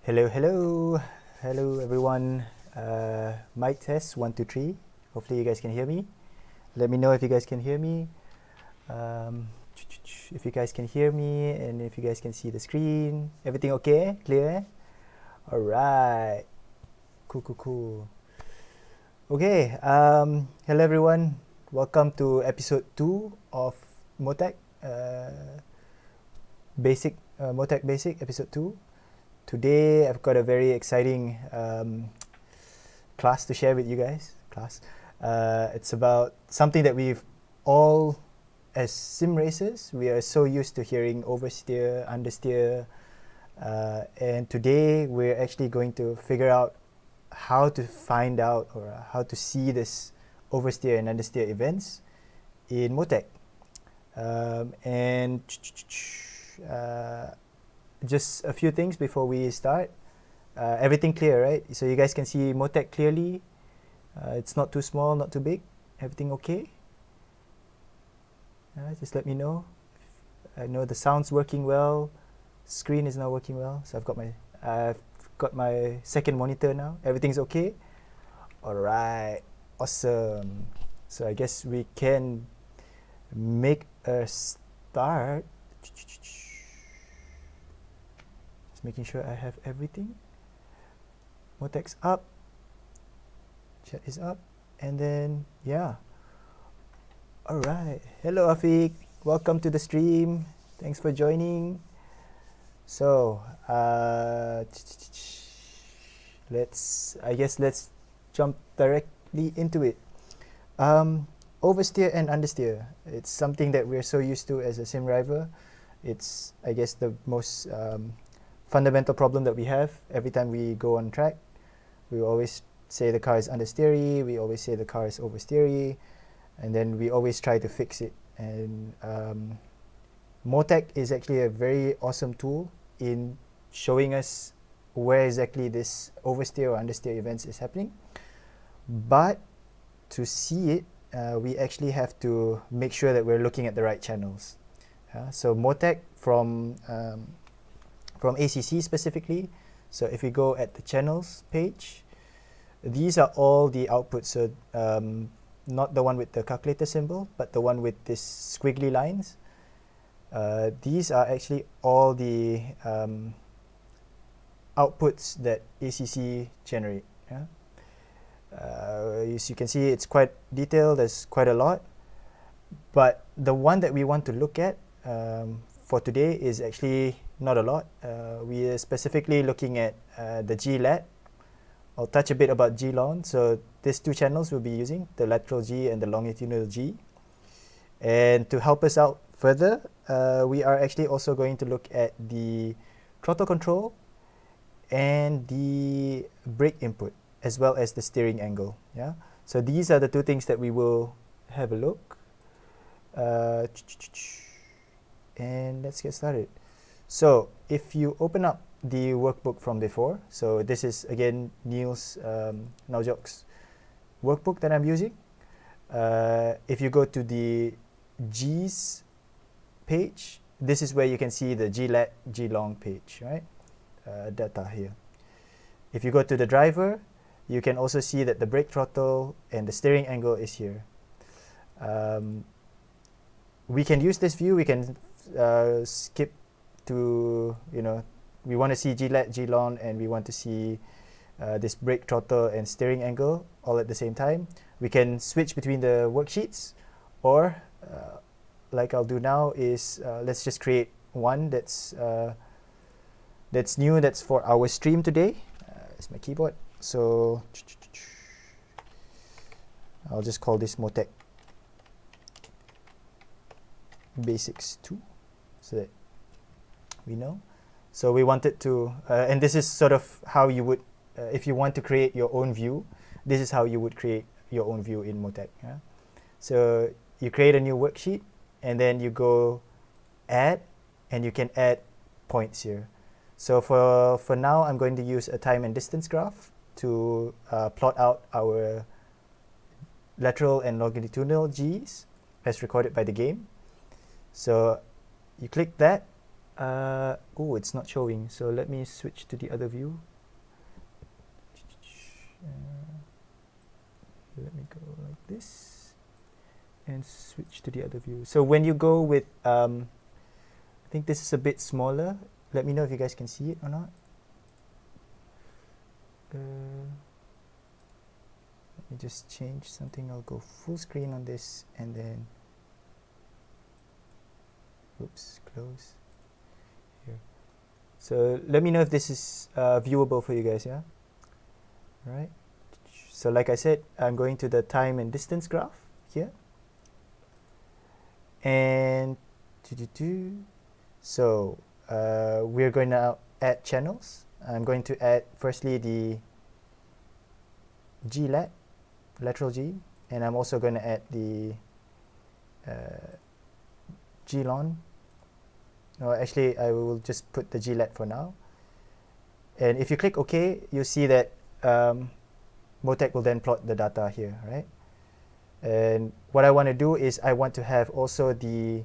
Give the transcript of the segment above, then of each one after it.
Hello everyone. Mic test 1 2 3. Hopefully you guys can hear me. Let me know if you guys can hear me. Um, if you guys can hear me and if you guys can see the screen. Everything okay? Clear? All right. Cool. Okay. Hello everyone. Welcome to episode 2 of MoTeC MoTeC Basic episode 2. Today I've got a very exciting class to share with you guys. It's about something that we've all, as sim racers, we are so used to hearing oversteer, understeer, and today we're actually going to figure out how to find out or how to see this oversteer and understeer events in MoTeC. And just a few things before we start. Everything clear, right? So you guys can see MoTeC clearly. It's not too small, not too big. Everything okay? Just let me know. I know the sound's working well. Screen is now working well. So I've got my second monitor now. Everything's okay. All right, awesome. So I guess we can make a start. Making sure I have everything. MoTeC's up, chat is up, and then yeah. All right. Hello Afiq, welcome to the stream. Thanks for joining. So let's jump directly into it. Oversteer and understeer. It's something that we're so used to as a sim driver. It's, I guess, the most fundamental problem that we have every time we go on track. We always say the car is understeery, we always say the car is oversteery, and then we always try to fix it. And MoTeC is actually a very awesome tool in showing us where exactly this oversteer or understeer events is happening. But to see it, we actually have to make sure that we're looking at the right channels. So MoTeC from ACC specifically. So if we go at the channels page, these are all the outputs. So not the one with the calculator symbol, but the one with this squiggly lines. These are actually all the outputs that ACC generate. As you can see, it's quite detailed. There's quite a lot. But the one that we want to look at for today is actually not a lot. We are specifically looking at the G-lat. I'll touch a bit about G-lon. So these two channels we'll be using, the lateral G and the longitudinal G. And to help us out further, we are actually also going to look at the throttle control and the brake input, as well as the steering angle. So these are the two things that we will have a look. And let's get started. So if you open up the workbook from before, so this is again Neil's Naujok's workbook that I'm using. If you go to the G's page, this is where you can see the G-lat, G-long page, right? Data here. If you go to the driver, you can also see that the brake throttle and the steering angle is here. We can use this view. We can skip to, we want to see G-lat, G-long, and we want to see this brake throttle and steering angle all at the same time. We can switch between the worksheets, or like I'll do now is let's just create one that's new, that's for our stream today. It's my keyboard. So I'll just call this MoTeC Basics 2, so that we know. So we wanted to, and this is sort of how you would, if you want to create your own view, this is how you would create your own view in MoTeC. So you create a new worksheet, and then you go add, and you can add points here. So for now, I'm going to use a time and distance graph to plot out our lateral and longitudinal G's as recorded by the game. So you click that, Oh, it's not showing, so let me switch to the other view. Let me go like this and switch to the other view. So when you go with I think this is a bit smaller. Let me know if you guys can see it or not. Let me just change something. I'll go full screen on this and then oops, close here. So let me know if this is viewable for you guys. Yeah, right. So like I said, I'm going to the time and distance graph here, and so we're going to add channels. I'm going to add firstly the G-lat, lateral G, and I'm also going to add the G-lon. No, actually I will just put the G-lat for now. And if you click OK, you'll see that MoTeC will then plot the data here, right? And what I want to do is I want to have also the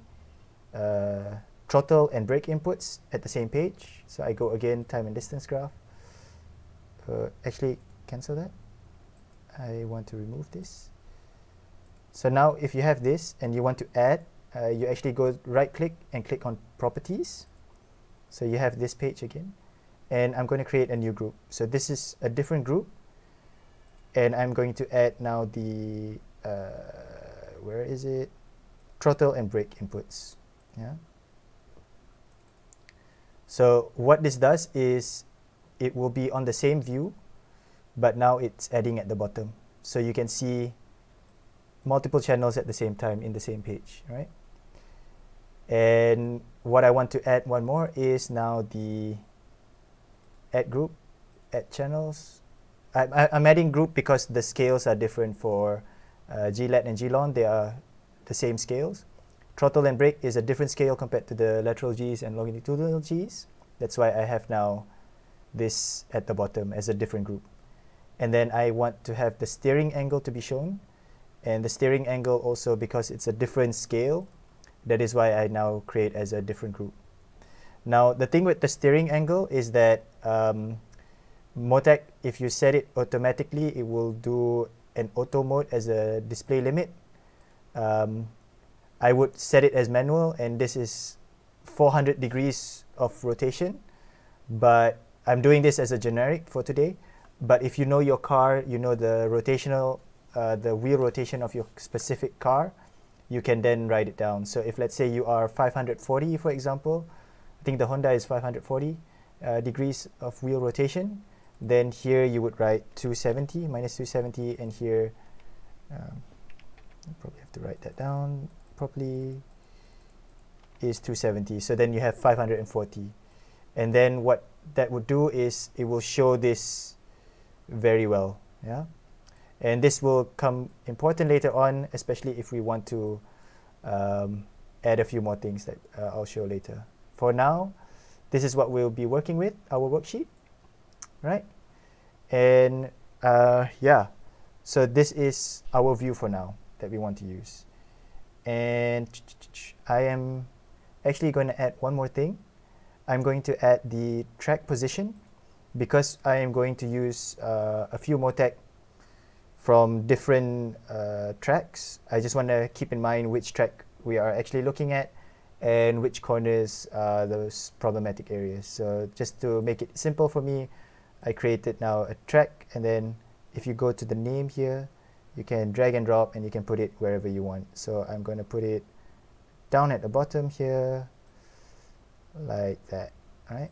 throttle and brake inputs at the same page. So I go again, time and distance graph. Actually, cancel that. I want to remove this. So now if you have this and you want to add, you actually go right click and click on properties. So you have this page again. And I'm going to create a new group. So this is a different group. And I'm going to add now the, where is it? Throttle and brake inputs. Yeah. So what this does is it will be on the same view, but now it's adding at the bottom. So you can see multiple channels at the same time in the same page, right? And what I want to add one more is now the add group, add channels. I'm adding group because the scales are different for G-lat and G-lon. They are the same scales. Throttle and brake is a different scale compared to the lateral Gs and longitudinal Gs. That's why I have now this at the bottom as a different group. And then I want to have the steering angle to be shown. And the steering angle also, because it's a different scale, that is why I now create as a different group. Now, the thing with the steering angle is that MoTeC, if you set it automatically, it will do an auto mode as a display limit. I would set it as manual, and this is 400 degrees of rotation. But I'm doing this as a generic for today. But if you know your car, you know the rotational, the wheel rotation of your specific car, you can then write it down. So if let's say you are 540, for example, I think the Honda is 540 degrees of wheel rotation, then here you would write 270, minus 270, and here, you probably have to write that down properly, is 270. So then you have 540. And then what that would do is it will show this very well, yeah? And this will come important later on, especially if we want to add a few more things that I'll show later. For now, this is what we'll be working with, our worksheet, right? And yeah, so this is our view for now that we want to use. And I am actually going to add one more thing. I'm going to add the track position because I am going to use a few MoTeC from different tracks. I just want to keep in mind which track we are actually looking at and which corners are those problematic areas. So just to make it simple for me, I created now a track, and then if you go to the name here, you can drag and drop and you can put it wherever you want. So I'm going to put it down at the bottom here, like that, right?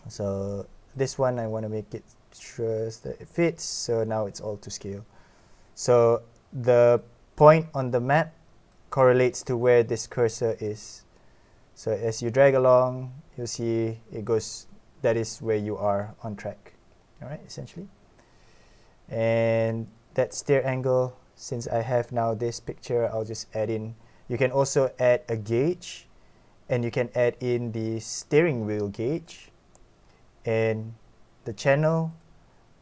So this one I want to make it sure that it fits, so now it's all to scale. So the point on the map correlates to where this cursor is. So as you drag along, you'll see it goes, that is where you are on track, all right, essentially. And that steer angle, since I have now this picture, I'll just add in. You can also add a gauge, and you can add in the steering wheel gauge. And the channel,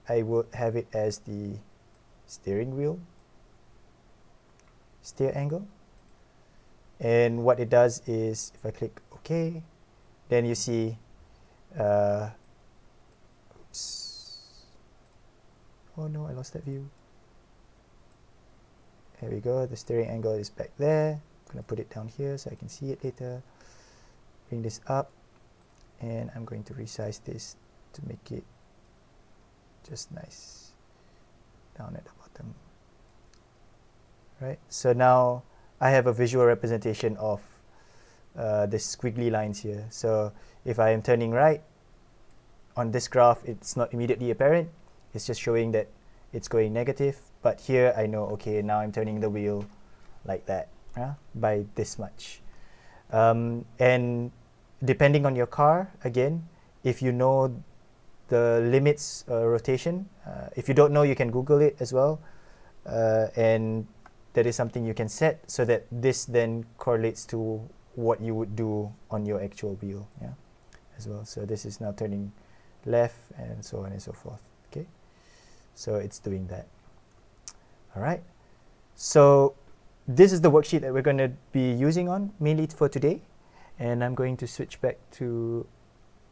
I would have it as the steering wheel steer angle. And what it does is, if I click OK, then you see, oops. Oh no, I lost that view. There we go, the steering angle is back there. I'm gonna put it down here so I can see it later. Bring this up, and I'm going to resize this to make it just nice down at the bottom. Right, so now I have a visual representation of the squiggly lines here. So if I am turning right on this graph, it's not immediately apparent. It's just showing that it's going negative. But here I know, okay, now I'm turning the wheel like that, by this much. And depending on your car, again, if you know the limits rotation, if you don't know, you can Google it as well. And that is something you can set so that this then correlates to what you would do on your actual wheel, as well. So this is now turning left and so on and so forth. Okay, so it's doing that. All right, so this is the worksheet that we're going to be using on mainly for today, and I'm going to switch back to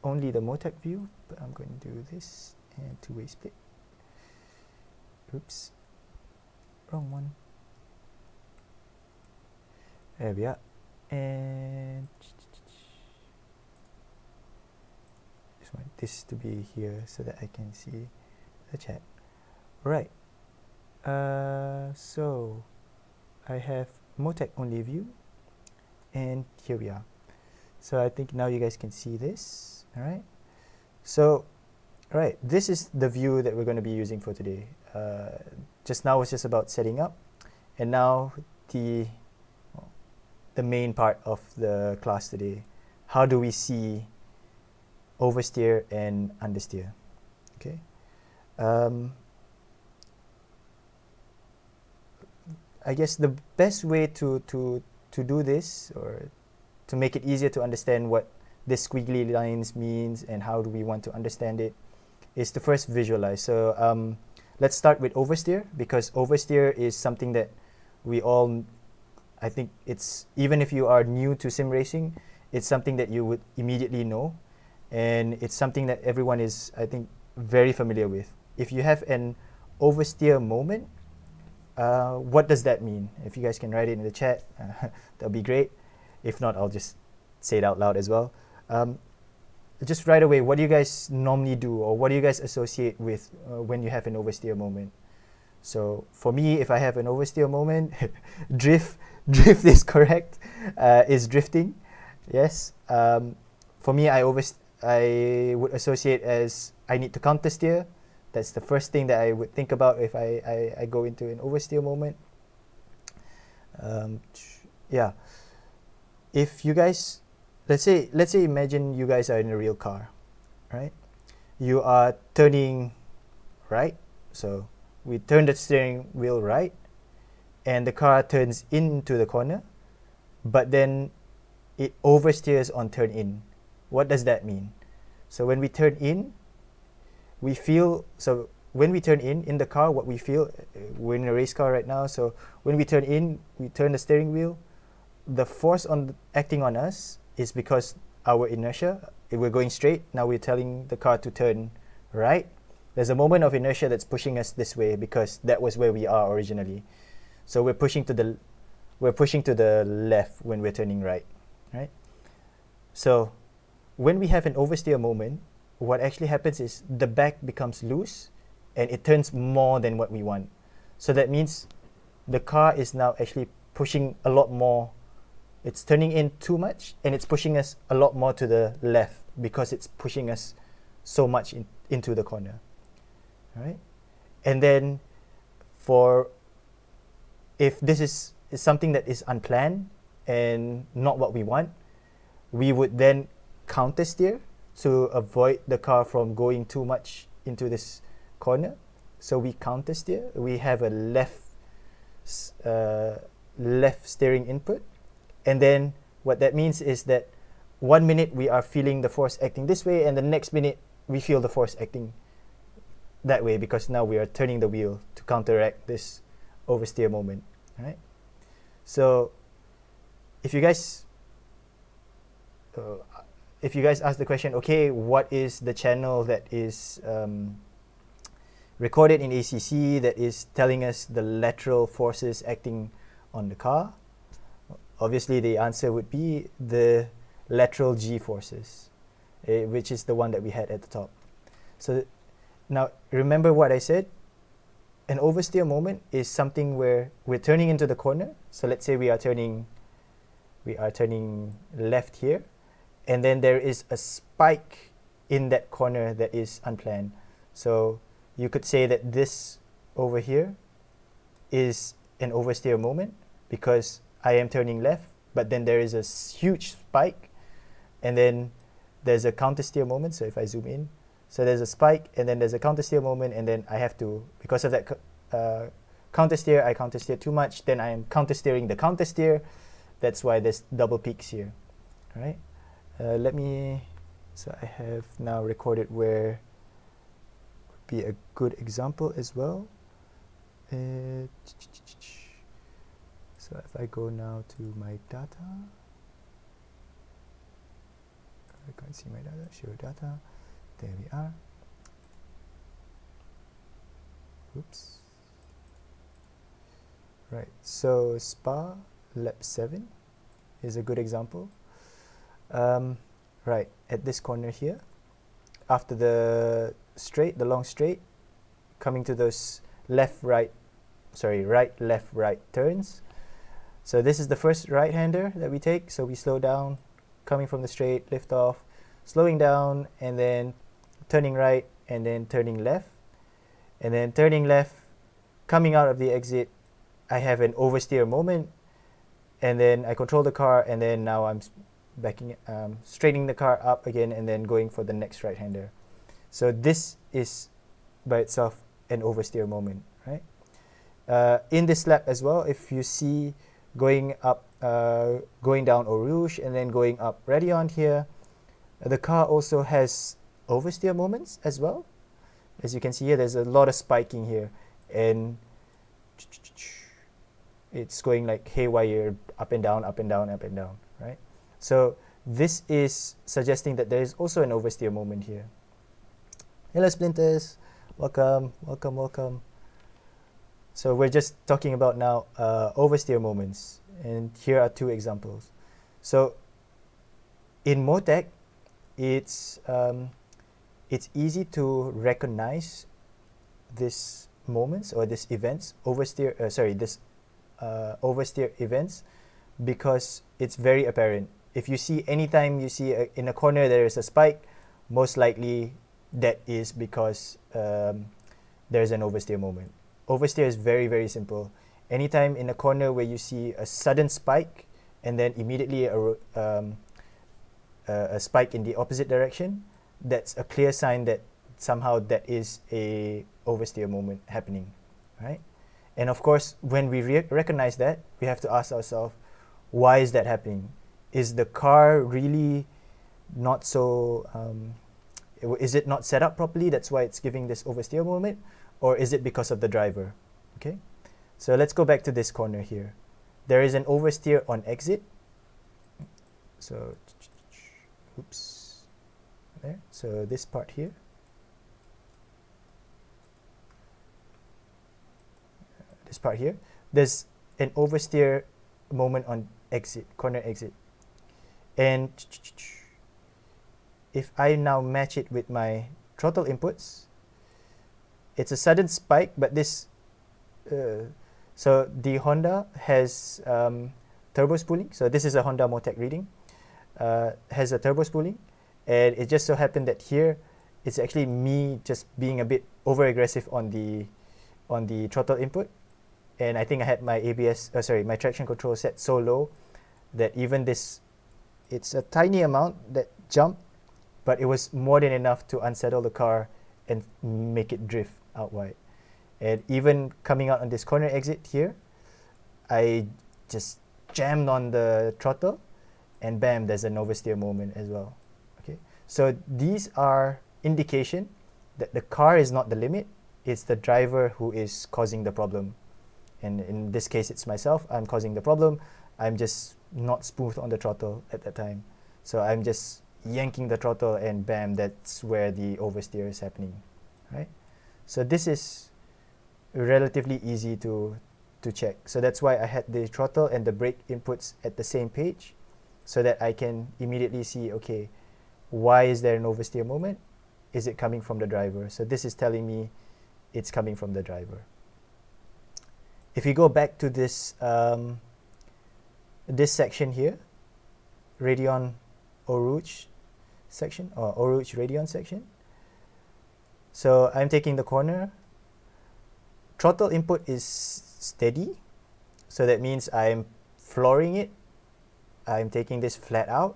only the MoTeC view, but I'm going to do this and two-way split. Oops, wrong one. There we are, and just want this to be here so that I can see the chat. Right, so I have MoTeC only view, and here we are. So I think now you guys can see this. All right, so this is the view that we're going to be using for today. Just now was just about setting up, and now the main part of the class today. How do we see oversteer and understeer? Okay. I guess the best way to do this, or to make it easier to understand what this squiggly lines means and how do we want to understand it, is to first visualize. So let's start with oversteer, because oversteer is something that we all, I think it's, even if you are new to sim racing, it's something that you would immediately know, and it's something that everyone is, I think, very familiar with. If you have an oversteer moment, what does that mean? If you guys can write it in the chat, that'll be great. If not, I'll just say it out loud as well. Just right away, what do you guys normally do, or what do you guys associate with when you have an oversteer moment? So for me, if I have an oversteer moment, drift is correct, is drifting, yes. For me, I would associate as I need to counter steer. That's the first thing that I would think about if I go into an oversteer moment. Yeah, if you guys, let's say imagine you guys are in a real car, right? You are turning right, so we turn the steering wheel right, and the car turns into the corner, but then it oversteers on turn in. What does that mean? So when we turn in, we feel, so when we turn in the car, what we feel, we're in a race car right now, so when we turn in, we turn the steering wheel, the force acting on us is because our inertia, if we're going straight, now we're telling the car to turn right. There's a moment of inertia that's pushing us this way because that was where we are originally. So we're pushing to the left when we're turning right, right? So when we have an oversteer moment, what actually happens is the back becomes loose and it turns more than what we want. So that means the car is now actually pushing a lot more. It's turning in too much and it's pushing us a lot more to the left because it's pushing us so much into the corner. All right? And then if this is something that is unplanned and not what we want, we would then counter steer to avoid the car from going too much into this corner. So we counter steer. We have a left steering input, and then what that means is that 1 minute we are feeling the force acting this way, and the next minute we feel the force acting that way because now we are turning the wheel to counteract this oversteer moment. Right? So if you guys if you guys ask the question, okay, what is the channel that is recorded in ACC that is telling us the lateral forces acting on the car? Obviously, the answer would be the lateral G forces, which is the one that we had at the top. So now remember what I said. An oversteer moment is something where we're turning into the corner. So let's say we are turning left here, and then there is a spike in that corner that is unplanned. So you could say that this over here is an oversteer moment because I am turning left, but then there is a huge spike, and then there's a countersteer moment. So if I zoom in, so there's a spike, and then there's a countersteer moment, and then I have to, because of that countersteer, I countersteer too much, then I am countersteering the countersteer. That's why there's double peaks here. All right. So I have now recorded where would be a good example as well. So if I go now to my data, I can't see my data, show data, there we are. Oops. Right, so SPA lap 7 is a good example. Right, at this corner here, after the long straight, coming to those right, left, right turns. So this is the first right-hander that we take. So we slow down, coming from the straight, lift off, slowing down, and then turning right, and then turning left. And then turning left, coming out of the exit, I have an oversteer moment, and then I control the car, and then now I'm straightening the car up again, and then going for the next right-hander. So this is by itself an oversteer moment, right? In this lap as well, if you see going down Eau Rouge and then going up Radeon here, the car also has oversteer moments as well. As you can see here, there's a lot of spiking here, and it's going like haywire, up and down, up and down, up and down, right? So this is suggesting that there is also an oversteer moment here. Hello Splinters, welcome, welcome, welcome. So we're just talking about now oversteer moments, and here are two examples. So in MoTeC, it's easy to recognize these moments or these events, oversteer events, because it's very apparent. If you see, anytime you see in a corner there is a spike, most likely that is because there's an oversteer moment. Oversteer is very, very simple. Anytime in a corner where you see a sudden spike and then immediately a spike in the opposite direction, that's a clear sign that somehow that is a oversteer moment happening, right? And of course, when we recognize that, we have to ask ourselves, why is that happening? Is the car really not so, is it not set up properly? That's why it's giving this oversteer moment, or is it because of the driver? Okay, so let's go back to this corner here. There is an oversteer on exit. So, oops, there. So this part here. This part here, there's an oversteer moment on exit, corner exit. And if I now match it with my throttle inputs, it's a sudden spike, but this, so the Honda has turbo spooling. So this is a Honda MoTeC reading, has a turbo spooling. And it just so happened that here, it's actually me just being a bit over aggressive on the throttle input. And I think I had my my traction control set so low that even this, it's a tiny amount that jumped, but it was more than enough to unsettle the car and make it drift out wide. And even coming out on this corner exit here, I just jammed on the throttle, and bam, there's an oversteer moment as well. Okay, so these are indication that the car is not the limit, it's the driver who is causing the problem. And in this case, it's myself. I'm causing the problem. I'm just not smooth on the throttle at that time. So I'm just yanking the throttle and bam, that's where the oversteer is happening, right? So this is relatively easy to check. So that's why I had the throttle and the brake inputs at the same page, so that I can immediately see, okay, why is there an oversteer moment? Is it coming from the driver? So this is telling me it's coming from the driver. If you go back to this this section here, Radeon Oruch section, or Oruch Radeon section. So I'm taking the corner. Throttle input is steady, so that means I'm flooring it. I'm taking this flat out,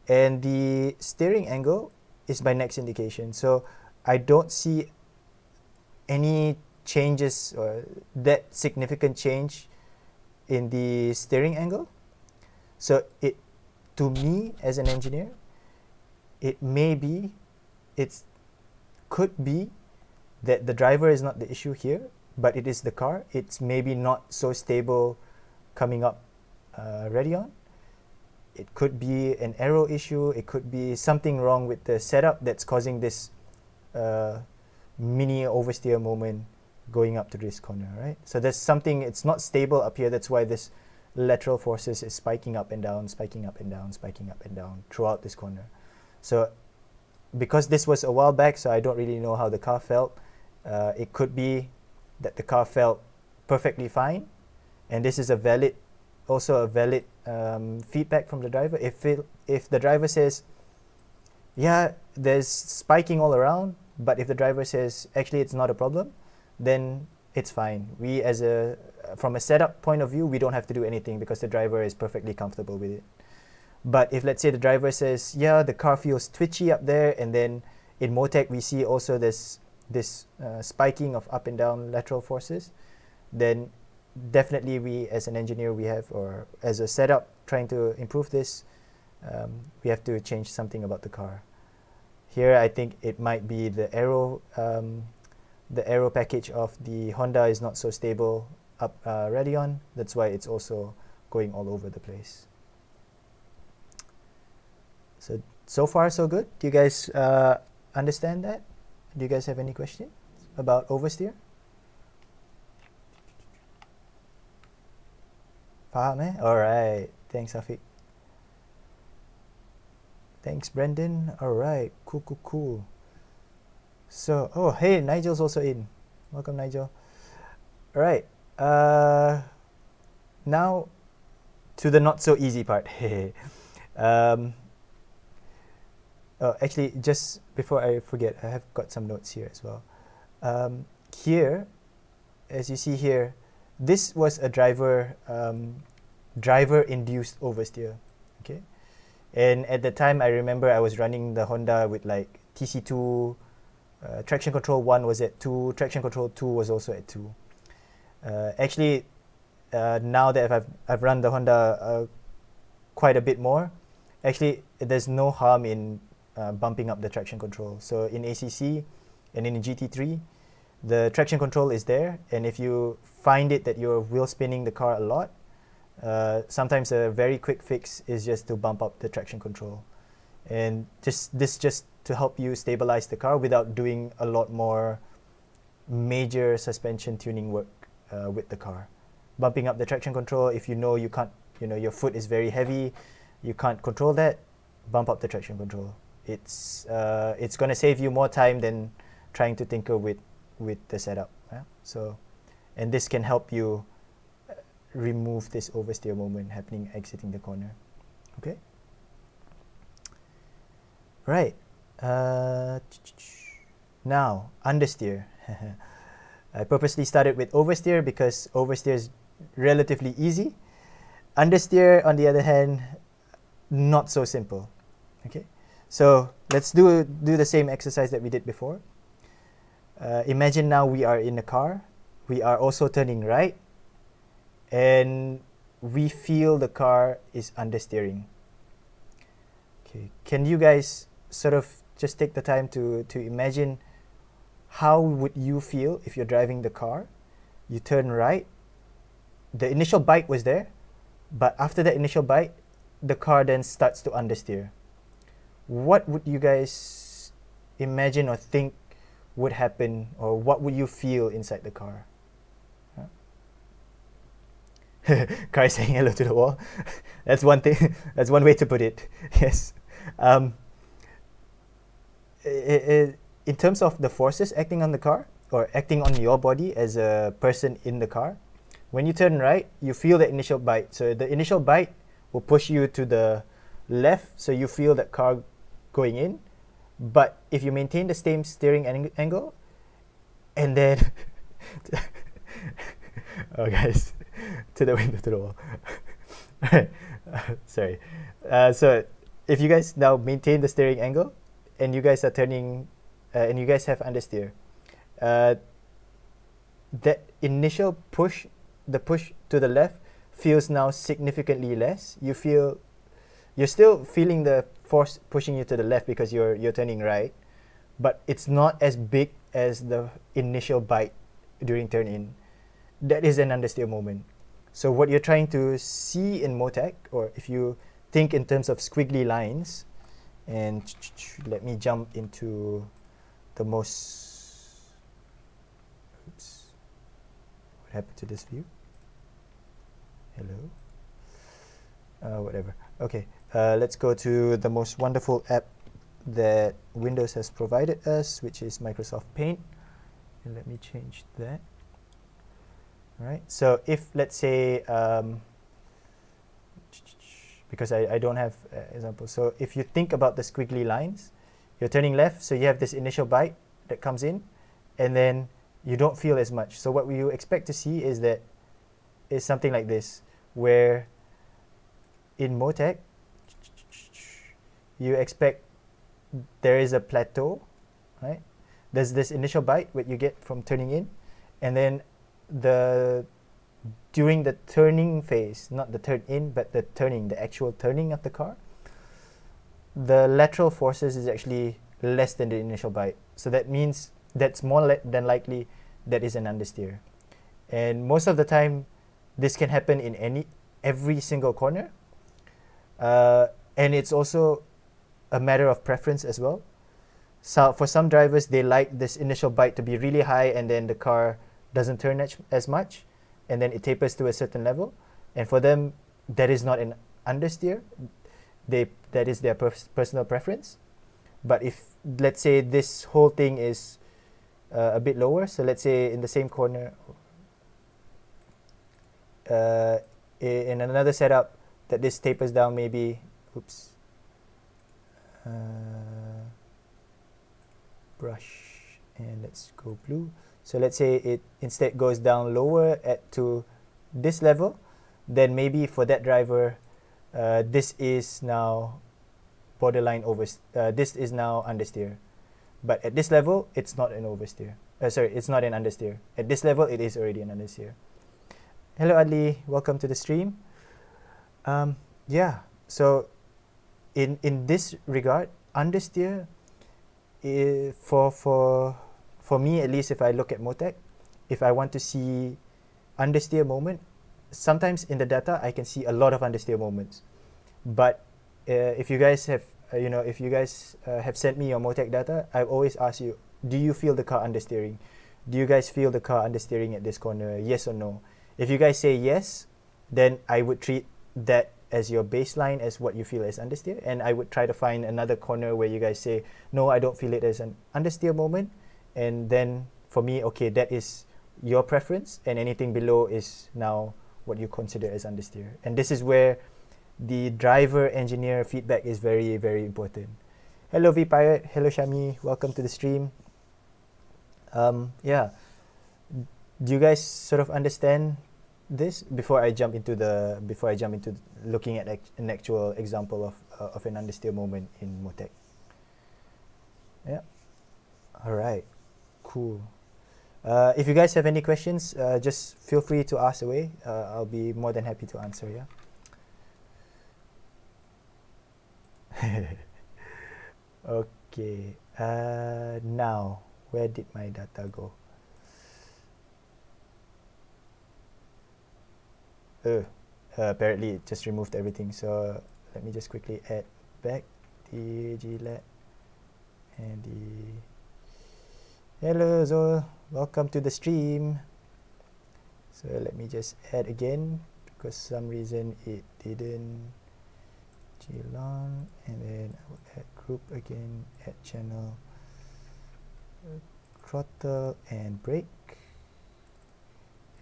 and the steering angle is my next indication. So I don't see any changes or that significant change in the steering angle. So it, to me as an engineer, it could be that the driver is not the issue here, but it is the car. It's maybe not so stable coming up Radeon. It could be an aero issue. It could be something wrong with the setup that's causing this mini oversteer moment going up to this corner, right? So there's something, it's not stable up here. That's why this lateral forces is spiking up and down, spiking up and down, spiking up and down throughout this corner. So because this was a while back, so I don't really know how the car felt. It could be that the car felt perfectly fine, and this is also a valid feedback from the driver. If the driver says, yeah, there's spiking all around, but if the driver says, actually it's not a problem, then it's fine. We from a setup point of view, we don't have to do anything because the driver is perfectly comfortable with it. But if, let's say, the driver says, yeah, the car feels twitchy up there, and then in MoTeC we see also this spiking of up and down lateral forces, then definitely we as an engineer, or as a setup trying to improve this, we have to change something about the car. Here I think it might be the aero package of the Honda is not so stable up Radeon. That's why it's also going all over the place. So far so good. Do you guys understand that? Do you guys have any questions about oversteer? Faham eh? Alright. Thanks, Afiq. Thanks, Brendan. Alright. Cool. So, oh, hey, Nigel's also in. Welcome, Nigel. Alright. Now to the not so easy part. Actually, just before I forget, I have got some notes here as well. Here, as you see here, this was a driver-induced oversteer. Okay, and at the time, I remember I was running the Honda with like TC2, traction control 1 was at 2, traction control 2 was also at 2. Actually, now that I've run the Honda quite a bit more, actually there's no harm in bumping up the traction control. So in ACC and in GT3, the traction control is there, and if you find it that you're wheel spinning the car a lot, sometimes a very quick fix is just to bump up the traction control, and just to help you stabilize the car without doing a lot more major suspension tuning work with the car. Bumping up the traction control, if you know you can't, your foot is very heavy, you can't control that, bump up the traction control. It's going to save you more time than trying to tinker with the setup. Yeah? So, and this can help you remove this oversteer moment happening exiting the corner. Okay. Right. Now understeer. I purposely started with oversteer because oversteer is relatively easy. Understeer, on the other hand, not so simple. Okay. So let's do the same exercise that we did before. Imagine now we are in a car. We are also turning right, and we feel the car is understeering. Okay, can you guys sort of just take the time to imagine how would you feel if you're driving the car, you turn right, the initial bite was there, but after that initial bite, the car then starts to understeer. what would you guys imagine or think would happen, or what would you feel inside the car? Car saying hello to the wall. That's one thing. That's one way to put it. Yes. In terms of the forces acting on the car or acting on your body as a person in the car, when you turn right, you feel the initial bite. So the initial bite will push you to the left, so you feel that car going in. But if you maintain the same steering angle, and then oh guys, to the window, to the wall. Sorry. So if you guys now maintain the steering angle, and you guys are turning, and you guys have understeer, that initial push, the push to the left, feels now significantly less. You're still feeling the force pushing you to the left because you're turning right, but it's not as big as the initial bite during turn in. That is an understeer moment. So what you're trying to see in MoTeC, or if you think in terms of squiggly lines, and let me jump into the most, oops, what happened to this view? Hello. Whatever. Okay, let's go to the most wonderful app that Windows has provided us, which is Microsoft Paint. And let me change that. All right, so if, let's say, because I don't have example, so if you think about the squiggly lines, you're turning left, so you have this initial bite that comes in, and then you don't feel as much. So what you expect to see is something like this, where in MoTeC, you expect there is a plateau, right? There's this initial bite what you get from turning in, and then during the turning phase, not the turn in, but the actual turning of the car, the lateral forces is actually less than the initial bite. So that means that's more than likely that is an understeer. And most of the time, this can happen in every single corner. And it's also a matter of preference as well. So for some drivers, they like this initial bite to be really high, and then the car doesn't turn as much, and then it tapers to a certain level. And for them, that is not an understeer. That is their personal preference. But if, let's say, this whole thing is a bit lower, so let's say in the same corner, in another setup, that this tapers down maybe, oops, brush, and let's go blue. So let's say it instead goes down lower to this level, then maybe for that driver, this is now borderline this is now understeer. But at this level, it's not an oversteer. It's not an understeer. At this level, it is already an understeer. Hello, Adli. Welcome to the stream. Yeah, so in this regard, understeer, for me at least, if I look at MoTeC, if I want to see understeer moment, sometimes in the data I can see a lot of understeer moments. But if you guys have have sent me your MoTeC data, I always ask you, do you feel the car understeering? Do you guys feel the car understeering at this corner? Yes or no? If you guys say yes, then I would treat that as your baseline, as what you feel as understeer, and I would try to find another corner where you guys say, no, I don't feel it as an understeer moment. And then for me, okay, that is your preference, and anything below is now what you consider as understeer. And this is where the driver engineer feedback is very, very important. Hello VPirate, hello Shami, welcome to the stream. Yeah, do you guys sort of understand this before I jump into looking at an actual example of an understeer moment in MoTeC? Yeah. All right. Cool. If you guys have any questions, just feel free to ask away. I'll be more than happy to answer. Yeah. Okay. Now, where did my data go? Apparently it just removed everything. So let me just quickly add back Gillette, Andy. Hello Zol, welcome to the stream. So let me just add again because some reason it didn't. Gilon, and then I will add group again, add channel, throttle and brake,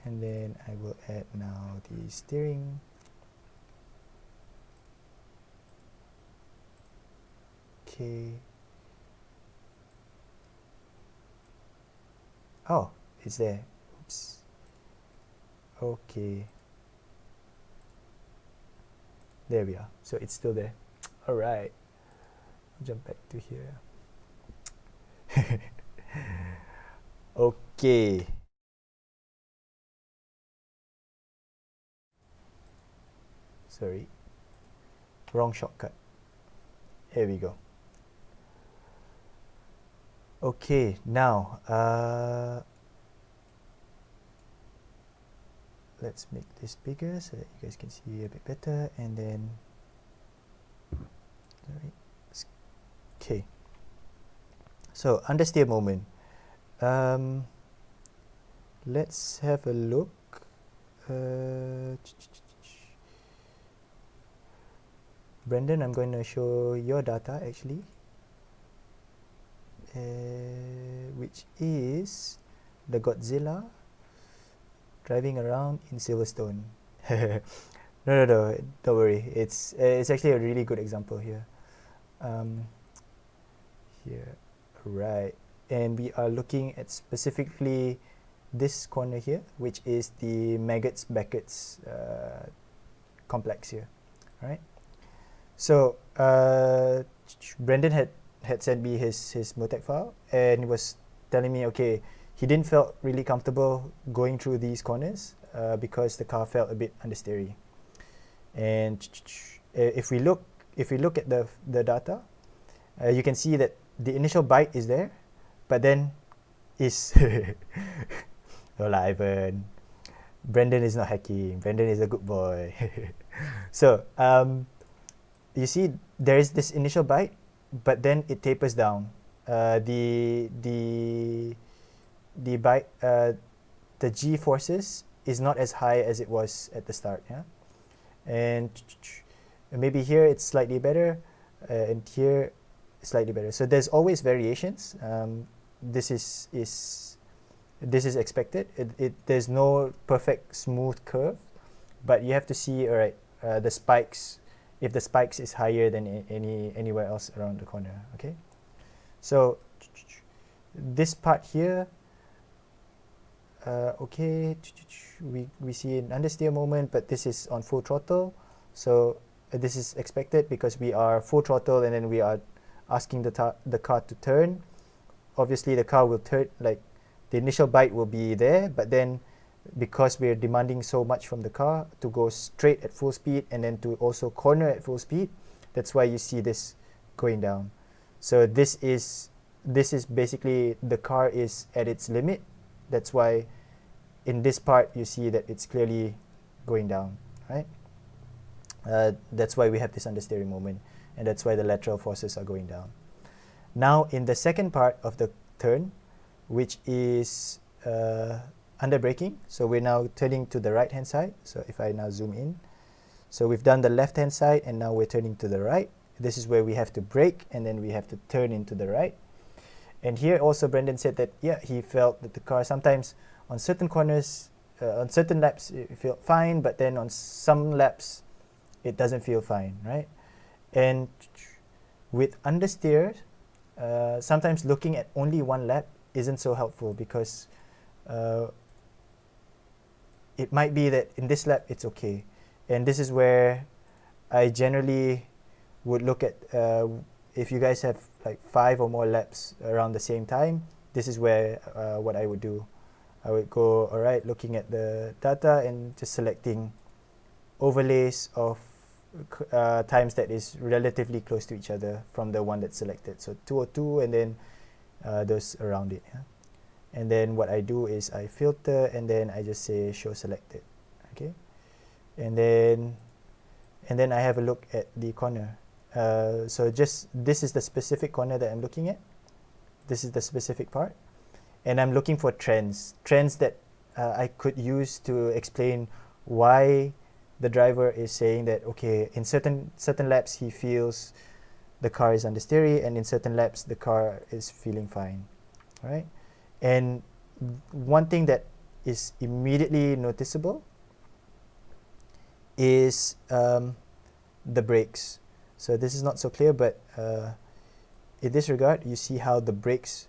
and then I will add now the steering. Okay. Oh, it's there. Oops. Okay. There we are. So it's still there. All right. Jump back to here. Okay. Sorry. Wrong shortcut. Here we go. Okay, now let's make this bigger so that you guys can see a bit better, and then okay, so understeer moment. Let's have a look. Brendan, I'm going to show your data actually, which is the Godzilla driving around in Silverstone. No, don't worry. It's actually a really good example here. Here, right, and we are looking at specifically this corner here, which is the maggots Beckett's complex here, right? So Brendan had sent me his MoTeC file and was telling me, okay, he didn't felt really comfortable going through these corners because the car felt a bit understeery. And if we look at the data, you can see that the initial bite is there, but then is no Ivan. Brendan is not hacking. Brendan is a good boy. So you see there is this initial bite, but then it tapers down. The bite, the G forces is not as high as it was at the start. Yeah, and maybe here it's slightly better, and here slightly better. So there's always variations. This is expected. There's no perfect smooth curve, but you have to see, all right, the spikes. If the spikes is higher than anywhere else around the corner. Okay, so this part here, okay, we see an understeer moment, but this is on full throttle, so this is expected because we are full throttle and then we are asking the car to turn. Obviously the car will turn, like the initial bite will be there, but then because we're demanding so much from the car to go straight at full speed and then to also corner at full speed, that's why you see this going down. So this is basically the car is at its limit. That's why in this part you see that it's clearly going down, right? That's why we have this understeering moment, and that's why the lateral forces are going down. Now in the second part of the turn, which is under braking, so we're now turning to the right hand side. So if I now zoom in, so we've done the left hand side and now we're turning to the right. This is where we have to brake and then we have to turn into the right. And here also Brendan said that, yeah, he felt that the car sometimes on certain corners, on certain laps it felt fine, but then on some laps it doesn't feel fine, right? And with understeer, sometimes looking at only one lap isn't so helpful because it might be that in this lap it's okay, and this is where I generally would look at if you guys have like 5 or more laps around the same time, this is where what I would do. I would go, all right, looking at the data and just selecting overlays of times that is relatively close to each other from the one that's selected. So 202 and then those around it. Yeah? And then what I do is I filter and then I just say show selected. Okay, and then I have a look at the corner. So just this is the specific corner that I'm looking at. This is the specific part, and I'm looking for trends that I could use to explain why the driver is saying that, okay, in certain laps he feels the car is understeery, and in certain laps the car is feeling fine, right? And one thing that is immediately noticeable is the brakes. So this is not so clear, but in this regard, you see how the brake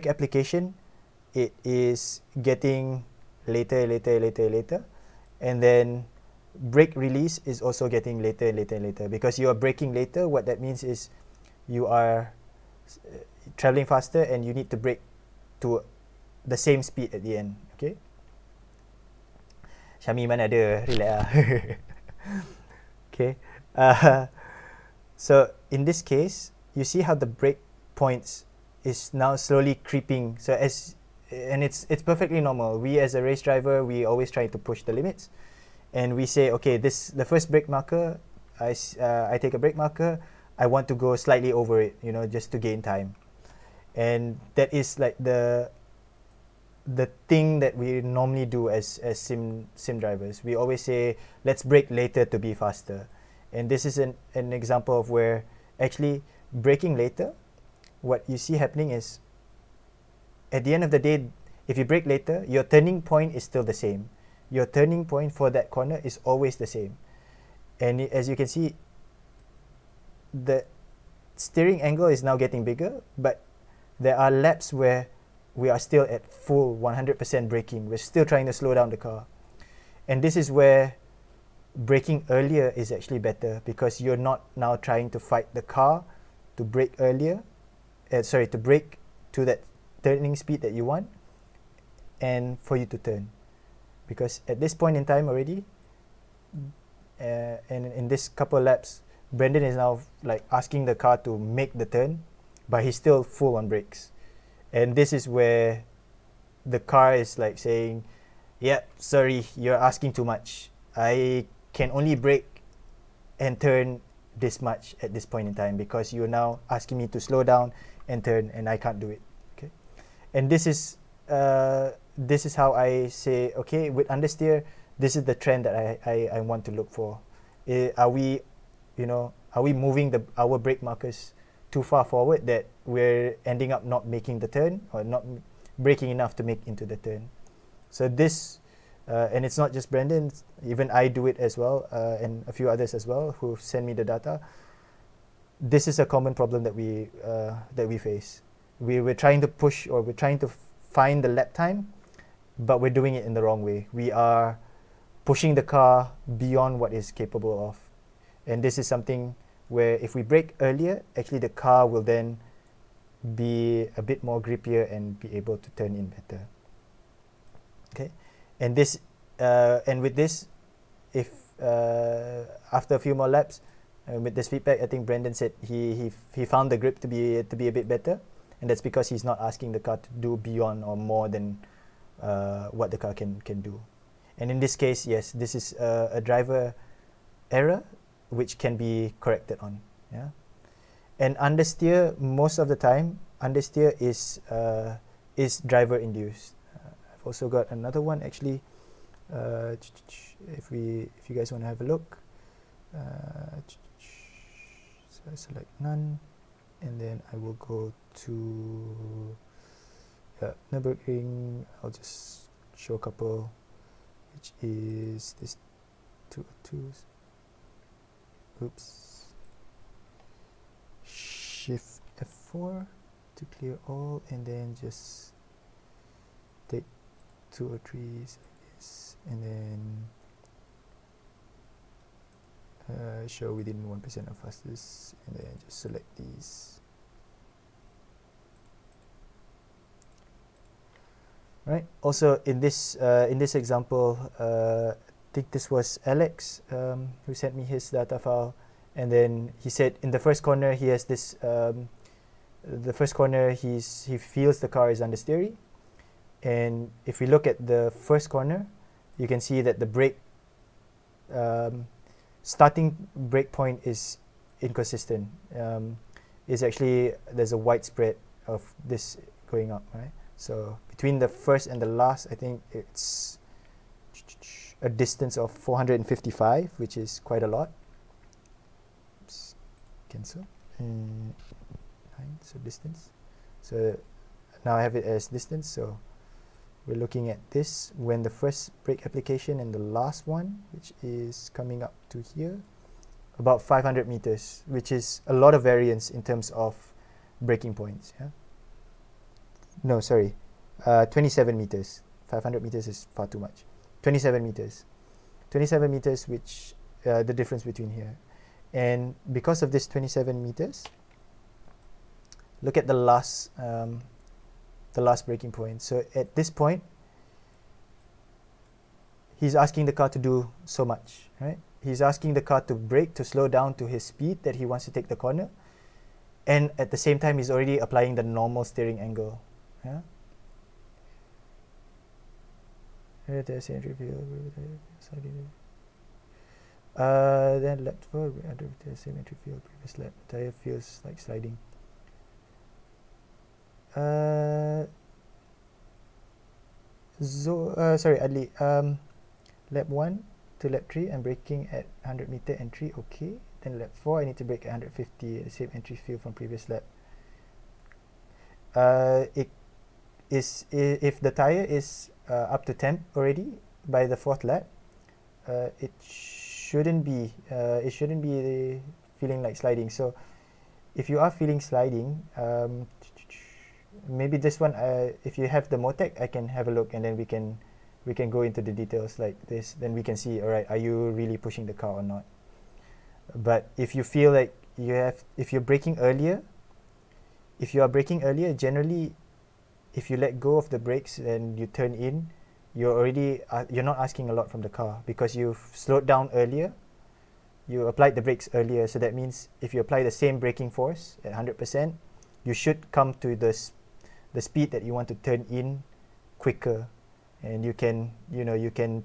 application, it is getting later, and then brake release is also getting later, because you are braking later. What that means is you are traveling faster and you need to brake to the same speed at the end. Okay, Syami mana ada, relax lah. Okay, so in this case, you see how the brake points is now slowly creeping. So and it's perfectly normal. We as a race driver, we always try to push the limits, and we say, okay, the first brake marker, I take a brake marker, I want to go slightly over it, you know, just to gain time. And that is like the thing that we normally do as sim drivers. We always say, let's brake later to be faster. And this is an example of where actually braking later, what you see happening is, at the end of the day, if you brake later, your turning point is still the same. Your turning point for that corner is always the same. And as you can see, the steering angle is now getting bigger, but there are laps where we are still at full 100% braking. We're still trying to slow down the car. And this is where braking earlier is actually better, because you're not now trying to fight the car to brake earlier, to brake to that turning speed that you want, and for you to turn. Because at this point in time already, and in this couple of laps, Brendan is now like asking the car to make the turn, but he's still full on brakes. And this is where the car is like saying, yeah, sorry, you're asking too much. I can only brake and turn this much at this point in time, because you're now asking me to slow down and turn, and I can't do it. Okay, and this is how I say, okay, with understeer, this is the trend that I want to look for. Are we moving our brake markers too far forward that we're ending up not making the turn, or not braking enough to make into the turn? So this, and it's not just Brendan, even I do it as well, and a few others as well who send me the data. This is a common problem that we face. We're trying to push, or we're trying to find the lap time, but we're doing it in the wrong way. We are pushing the car beyond what it's capable of. And this is something where if we brake earlier, actually the car will then be a bit more grippier and be able to turn in better. Okay, and this and with this, if after a few more laps, with this feedback, I think Brendan said he found the grip to be a bit better, and that's because he's not asking the car to do beyond or more than what the car can do. And in this case, yes, this is a driver error which can be corrected on. Yeah, and understeer, most of the time, understeer is driver induced. I've also got another one actually. If you guys want to have a look, so I select none, and then I will go to Nürburgring. I'll just show a couple, which is this 202s. Oops. Shift F4 to clear all, and then just take 2 or 3s like this, and then show within 1% of fastest, and then just select these. Right. Also in this example, I think this was Alex who sent me his data file, and then he said in the first corner he has this. The first corner he feels the car is understeery, and if we look at the first corner, you can see that the brake starting breakpoint is inconsistent. Is actually, there's a widespread of this going up, right? So between the first and the last, I think it's a distance of 455, which is quite a lot. Oops, cancel. So distance. So now I have it as distance. So we're looking at this when the first break application and the last one, which is coming up to here, about 500 meters, which is a lot of variance in terms of breaking points. Yeah. No, sorry, 27 meters. 500 meters is far too much. 27 meters. 27 meters, which the difference between here. And because of this 27 meters, look at the last breaking point. So at this point, he's asking the car to do so much, right? He's asking the car to brake, to slow down to his speed that he wants to take the corner. And at the same time, he's already applying the normal steering angle. Yeah. Then left forward, under the same entry field, previous lap. Tire feels like sliding. Sorry, Adli. Lap 1 to lap 3, I'm braking at 100 meter entry, okay. Then lap 4, I need to brake at 150, the same entry field from previous lap. It is, if the tire is up to temp already by the 4th lap, it shouldn't be feeling like sliding. So if you are feeling sliding, maybe this one, if you have the MoTeC, I can have a look, and then we can go into the details like this. Then we can see, all right, are you really pushing the car or not? But if you feel like if you're braking earlier, generally, if you let go of the brakes and you turn in, you're not asking a lot from the car, because you've slowed down earlier, you applied the brakes earlier. So that means if you apply the same braking force at 100%, you should come to the speed that you want to turn in quicker. And you can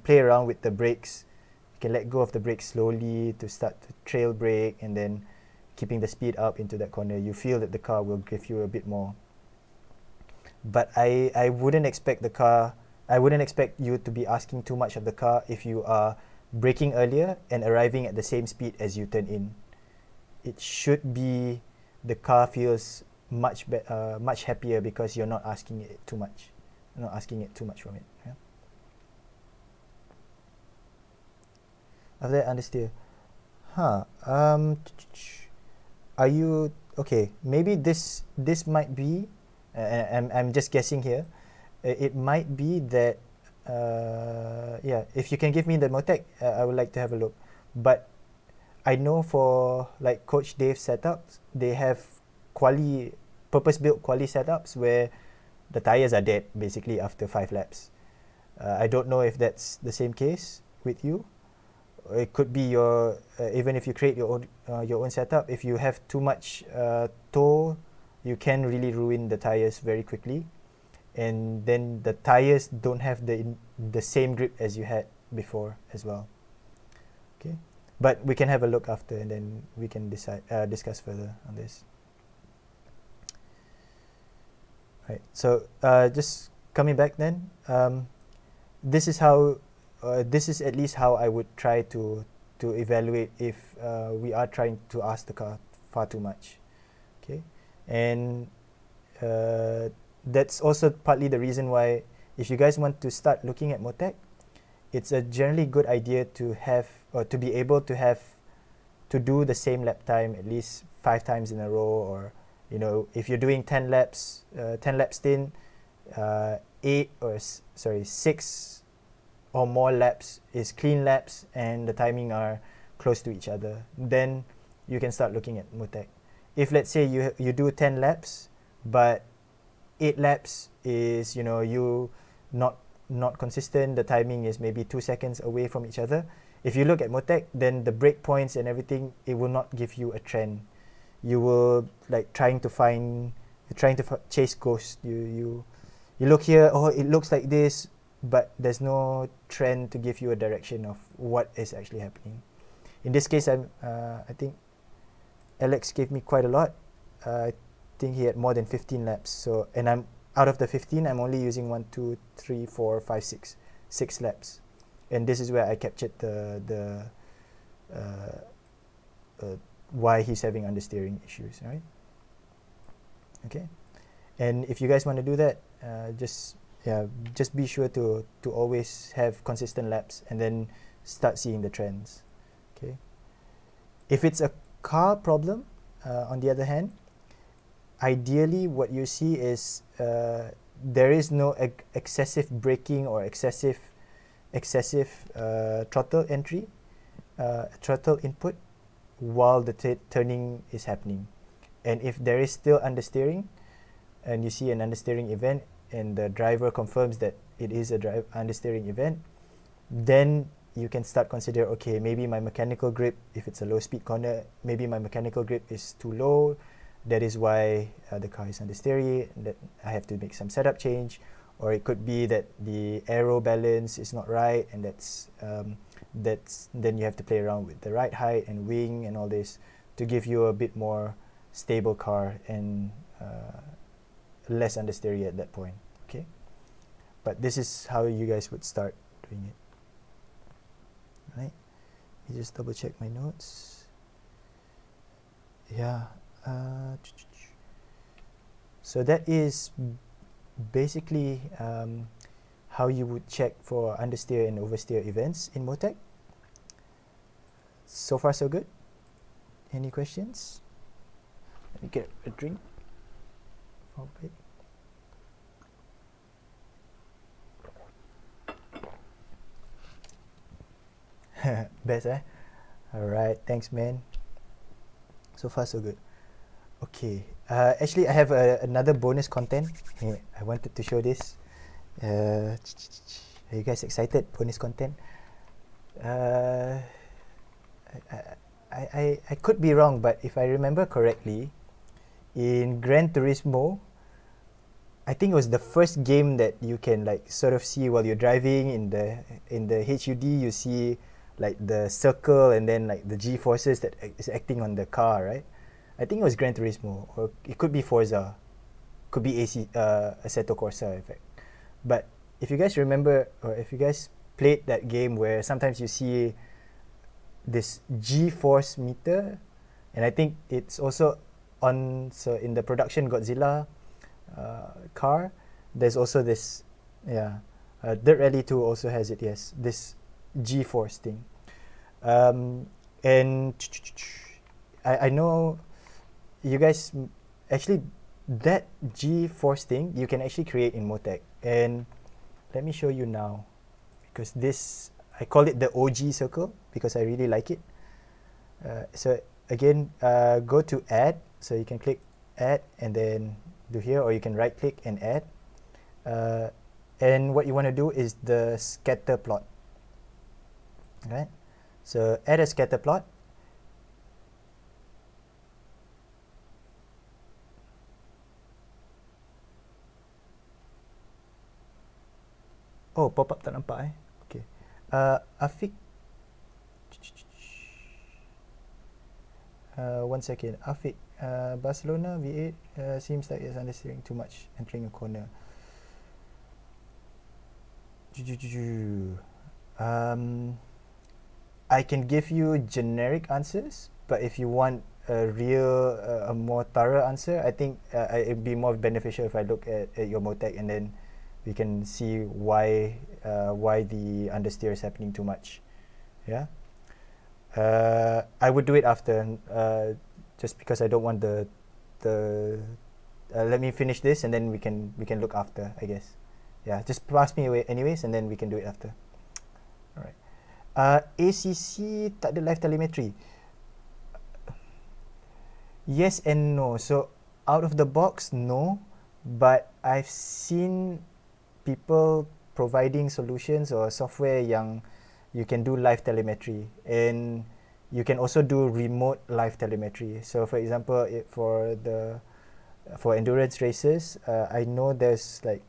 play around with the brakes. You can let go of the brakes slowly to start to trail brake, and then keeping the speed up into that corner. You feel that the car will give you a bit more. But I wouldn't expect you to be asking too much of the car if you are braking earlier and arriving at the same speed as you turn in. It should be, the car feels much happier because you're not asking it too much. You're not asking it too much from it. Yeah? After that, understeer. Are you okay? Maybe this might be. I'm just guessing here. It might be that. Yeah. If you can give me the MoTeC, I would like to have a look. But I know for like Coach Dave's setups, they have purpose-built quali setups where the tires are dead basically after 5 laps. I don't know if that's the same case with you. It could be your even if you create your own setup, if you have too much toe, you can really ruin the tires very quickly, and then the tires don't have the same grip as you had before as well. Okay, but we can have a look after, and then we can discuss further on this. Right. So just coming back then, this is at least how I would try to evaluate if we are trying to ask the car far too much. Okay, and that's also partly the reason why, if you guys want to start looking at MoTeC, it's a generally good idea to have, or to be able to have, to do the same lap time at least 5 times in a row, or if you're doing 10 laps, 10 lap stint, 6 or more laps is clean laps and the timing are close to each other, then you can start looking at MoTeC. If let's say you do 10 laps, but 8 laps is you not consistent, the timing is maybe 2 seconds away from each other. If you look at MoTeC, then the break points and everything, it will not give you a trend. You will trying to chase ghosts. You look here, oh, it looks like this, but there's no trend to give you a direction of what is actually happening. In this case, I think Alex gave me quite a lot. I think he had more than 15 laps. So, and I'm out of the 15, I'm only using 1, 2, 3, 4, 5, 6, 6 laps, and this is where I captured the why he's having understeering issues, right? Okay, and if you guys want to do that, just be sure to always have consistent laps, and then start seeing the trends. Okay, if it's a car problem, on the other hand, ideally what you see is there is no excessive braking or excessive throttle entry, throttle input while the turning is happening. And if there is still understeering, and you see an understeering event, and the driver confirms that it is a understeering event, then you can start consider, okay, maybe my mechanical grip, if it's a low speed corner, maybe my mechanical grip is too low. That is why the car is understeering, that I have to make some setup change. Or it could be that the aero balance is not right, and that's then you have to play around with the ride height and wing and all this to give you a bit more stable car and less understeering at that point. Okay, but this is how you guys would start doing it. Right? Let me just double check my notes. Yeah. So that is basically how you would check for understeer and oversteer events in MoTeC. So far so good. Any questions? Let me get a drink. Best, eh? Alright, thanks man. So far so good. Okay, actually I have another bonus content. Hey, I wanted to show this. Are you guys excited? Bonus content. I could be wrong, but if I remember correctly, in Gran Turismo, I think it was the first game that you can like sort of see while you're driving in the HUD. You see like the circle and then like the G forces that is acting on the car, right? I think it was Gran Turismo, or it could be Forza, could be Assetto Corsa, in fact. But if you guys remember, or if you guys played that game where sometimes you see this G-force meter, and I think it's also on, so in the production Godzilla car, there's also this, Dirt Rally 2 also has it, yes, this G-force thing. And I know you guys actually, that G-force thing you can actually create in MoTeC, and let me show you now, because this, I call it the OG circle because I really like it. So again, go to add, so you can click add and then do here, or you can right click and add, and what you want to do is the scatter plot. Right, so add a scatter plot. Oh, pop-up tak nampak eh. Okay. Afiq. One second. Afiq. Barcelona V8 seems like it's understeering too much, entering a corner. I can give you generic answers, but if you want a real, a more thorough answer, I think it'd be more beneficial if I look at your MoTeC, and then we can see why the understeer is happening too much. Yeah, I would do it after, just because I don't want the let me finish this and then we can look after, I guess. Yeah, just pass me away anyways, and then we can do it after. Alright. ACC tak ada live telemetry. Yes and no. So out of the box, no, but I've seen people providing solutions or software yang you can do live telemetry, and you can also do remote live telemetry. So for example, for endurance races, I know there's like,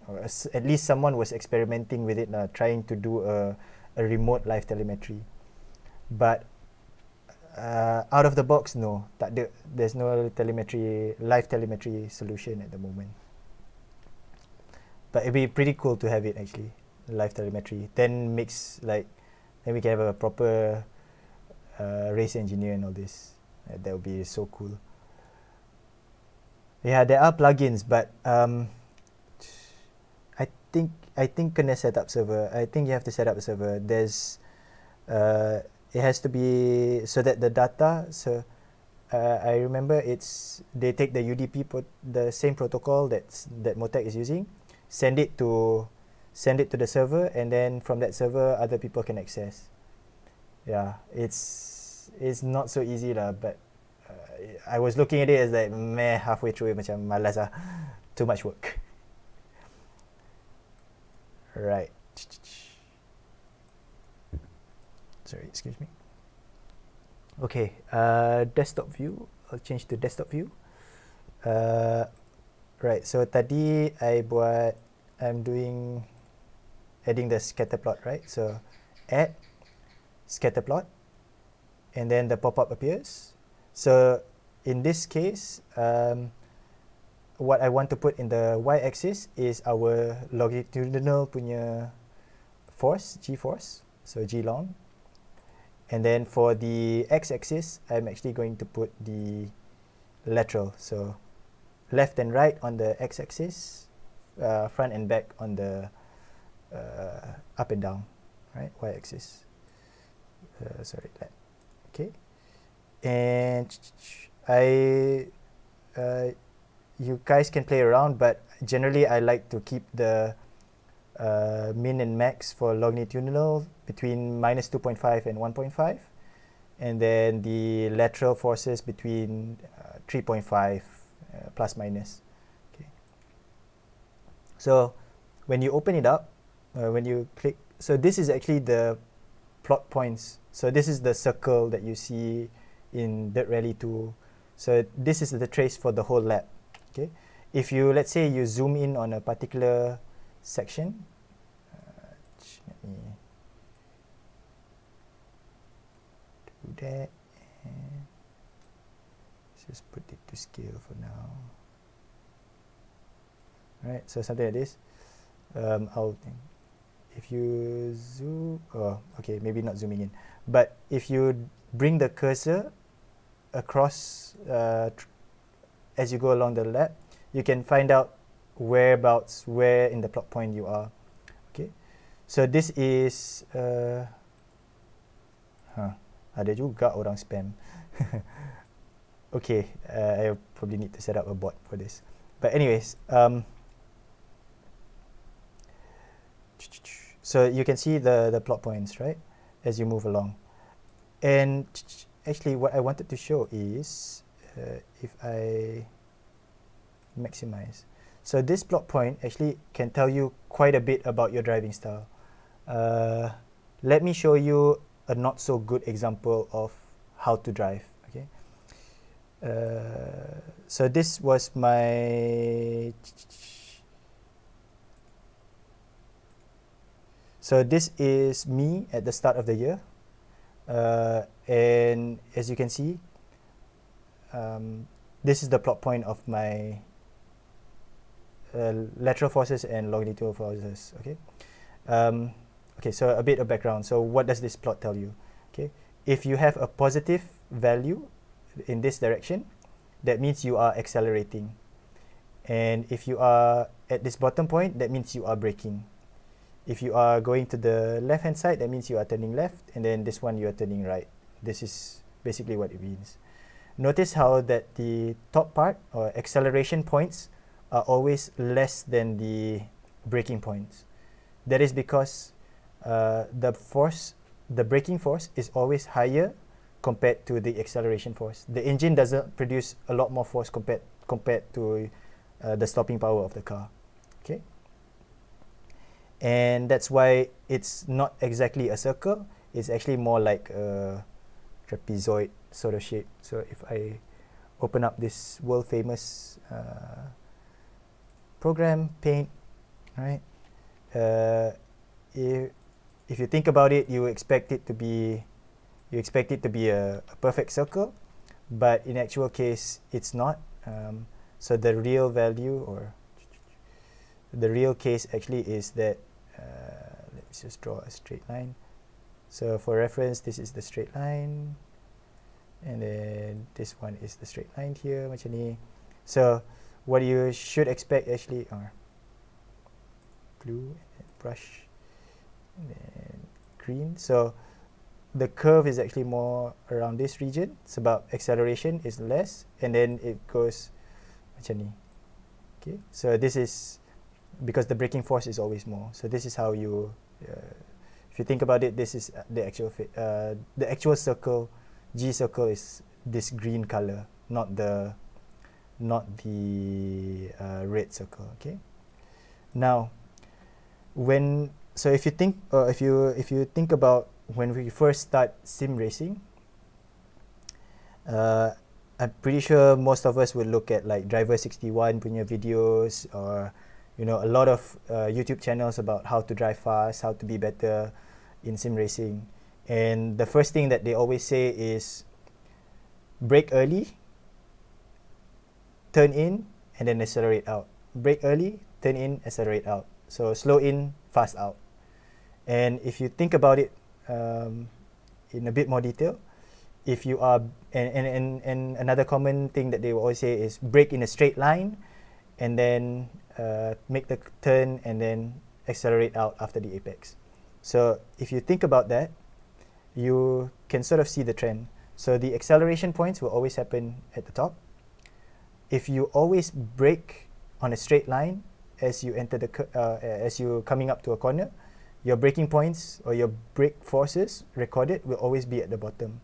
or at least someone was experimenting with it, trying to do a remote live telemetry. but out of the box, no, there's no live telemetry solution at the moment. But it'd be pretty cool to have it actually, live telemetry. Then we can have a proper race engineer and all this. That would be so cool. Yeah, there are plugins, but I think kena set up server. I think you have to set up a server. It has to be so that the data. So I remember they take the UDP the same protocol that MoTeC is using, send it to the server, and then from that server other people can access. Yeah, it's not so easy lah, but I was looking at it as like halfway through macam malas lah, too much work. Right. Sorry, excuse me. Okay, desktop view. I'll change to desktop view. Right, so tadi I'm adding the scatter plot, right? So add scatter plot, and then the pop-up appears. So in this case, what I want to put in the y-axis is our longitudinal punya force, g-force, so g long. And then for the x-axis, I'm actually going to put the lateral, so left and right on the x-axis, front and back on the up and down, right, y-axis. Sorry, that. Okay. And you guys can play around, but generally I like to keep the min and max for longitudinal between -2.5 and 1.5, and then the lateral forces between 3.5 plus minus. Okay. So when you open it up, when you click, so this is actually the plot points. So this is the circle that you see in Dirt Rally 2. So this is the trace for the whole lap. Okay. If let's say you zoom in on a particular section, let me do that, and just put it to scale for now. Right, so something like this. If you zoom, okay, maybe not zooming in, but if you bring the cursor across as you go along the lap, you can find out where in the plot point you are. Okay, so this is ada juga orang spam. Okay, I probably need to set up a bot for this, but anyways, so you can see the plot points, right, as you move along. And actually what I wanted to show is if I maximize, so this plot point actually can tell you quite a bit about your driving style. Let me show you a not so good example of how to drive. Okay, so this was so this is me at the start of the year, and as you can see, this is the plot point of my lateral forces and longitudinal forces. Okay, okay, so a bit of background. So what does this plot tell you? Okay, if you have a positive value in this direction, that means you are accelerating, and if you are at this bottom point, that means you are braking. If you are going to the left hand side, that means you are turning left, and then this one you are turning right. This is basically what it means. Notice how that the top part or acceleration points are always less than the braking points. That is because the braking force is always higher compared to the acceleration force. The engine doesn't produce a lot more force compared to the stopping power of the car. Okay, and that's why it's not exactly a circle. It's actually more like a trapezoid sort of shape. So if I open up this world famous program, Paint, right? If you think about it, you expect it to be you expect it to be a perfect circle, but in actual case it's not. So the real value, or the real case actually, is that let's just draw a straight line. So for reference, this is the straight line, and then this one is the straight line here, macam ni. So what you should expect actually are blue, and brush, and then green. So the curve is actually more around this region, sebab acceleration is less, and then it goes macam ni. Okay, so this is because the braking force is always more. So this is how you, if you think about it, this is the actual circle. G circle is this green color, not the red circle. Okay. Now, if you think about when we first start sim racing, I'm pretty sure most of us will look at like Driver 61 punya videos, or a lot of YouTube channels about how to drive fast, how to be better in sim racing. And the first thing that they always say is brake early, turn in, and then accelerate out. Brake early, turn in, accelerate out. So slow in, fast out. And if you think about it in a bit more detail, if you are, and another common thing that they will always say is brake in a straight line, and then make the turn, and then accelerate out after the apex. So if you think about that, you can sort of see the trend. So the acceleration points will always happen at the top. If you always brake on a straight line as you enter as you coming up to a corner, your braking points or your brake forces recorded will always be at the bottom.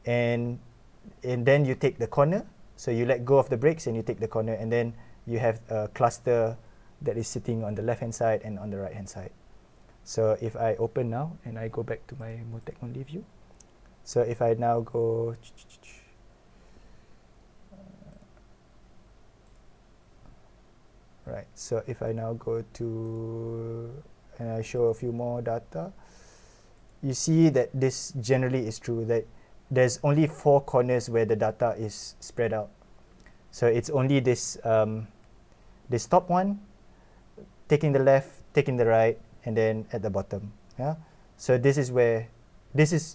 And then you take the corner, so you let go of the brakes and you take the corner, and then you have a cluster that is sitting on the left hand side and on the right hand side. So if I open now and I go back to my MoTeC only view, so if I now go right, so if I now go to and I show a few more data, you see that this generally is true, that there's only 4 corners where the data is spread out. So it's only this this top one, taking the left, taking the right, and then at the bottom. Yeah. So this is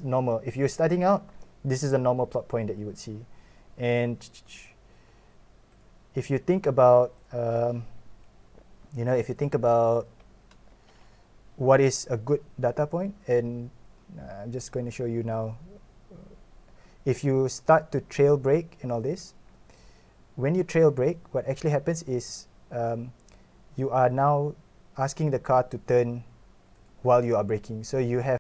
normal. If you're starting out, this is a normal plot point that you would see. And if you think about if you think about what is a good data point, and I'm just going to show you now. If you start to trail brake and all this, when you trail brake, what actually happens is you are now asking the car to turn while you are braking. So you have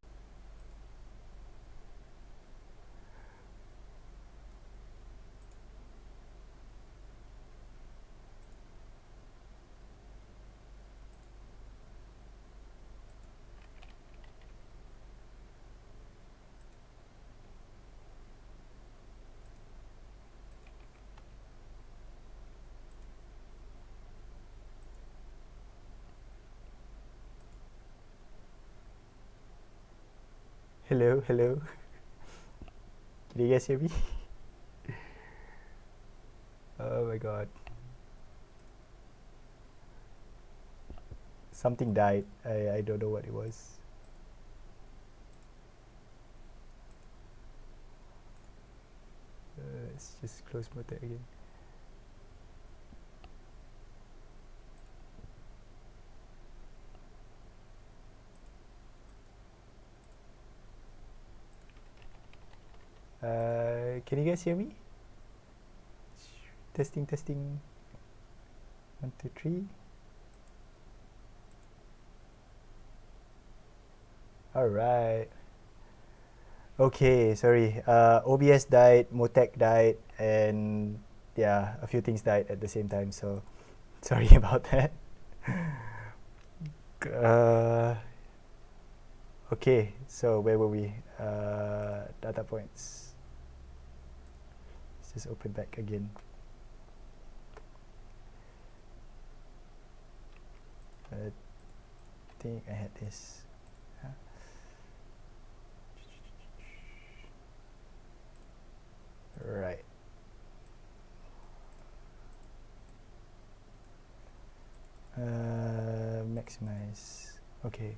hello. Can you guys hear me? Oh my god. Something died. I don't know what it was. Let's just close MoTeC again. Can you guys hear me? Testing. 1, 2, 3. All right. Okay, sorry. OBS died, MoTeC died, and yeah, a few things died at the same time. So sorry about that. Okay, so where were we? Data points. Let's just open back again. I think I had this. Nice. Okay.